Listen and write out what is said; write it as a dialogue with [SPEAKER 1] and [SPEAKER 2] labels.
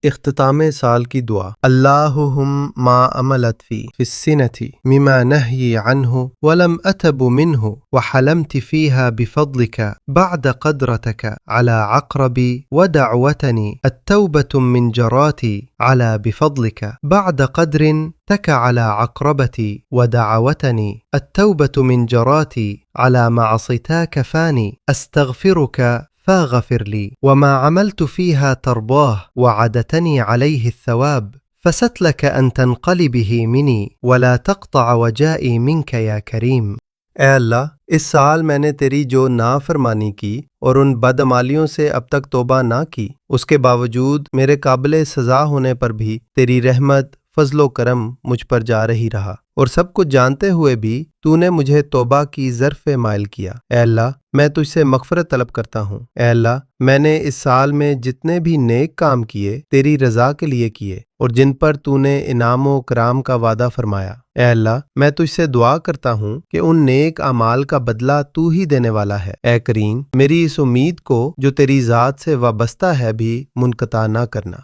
[SPEAKER 1] इख्तिताम साल की दुआ। अल्लाहुम्मा अमलत फिस्सिनति मिमा नहयी अन्हु वलम अतबु मिन्हु वहलमति फीहा बिफضलक बाद क़द्रतक अला अक़रबी वदअवतनी अत्तौबतु मिन जराती अला बिफضलक बाद क़द्रिन तक अला अक़रबती वदअवतनी अत्तौबतु मिन जराती अला मअसिताक फ़ानी अस्तग़फिरुक فاغفر لي وما عملت فيها ترضاه وعدتني عليه الثواب فستلك أن تنقلبه مني ولا تقطع وجائي منك يا كريم। ऐ अल्लाह, इस साल मैंने तेरी जो नाफरमानी की और उन बदअमालियों से अब तक तौबा ना की, उसके बावजूद मेरे काबिल सज़ा होने पर भी तेरी रहमत फजलो करम मुझ पर जा रही रहा और सब कुछ जानते हुए भी तूने मुझे तौबा की ज़र्फ़ माइल किया। ऐ अल्लाह, मैं तुझसे मग़फ़िरत तलब करता हूँ। ऐ अल्लाह, मैंने इस साल में जितने भी नेक काम किए तेरी रज़ा के लिए किए और जिन पर तूने इनाम व कराम का वादा फरमाया। ऐ अल्लाह, मैं तुझसे दुआ करता हूँ कि उन नेक अमाल का बदला तू ही देने वाला है। ऐ करीम, मेरी इस उम्मीद को जो तेरी ज़ात से वाबस्ता है भी मुनक़ता ना करना।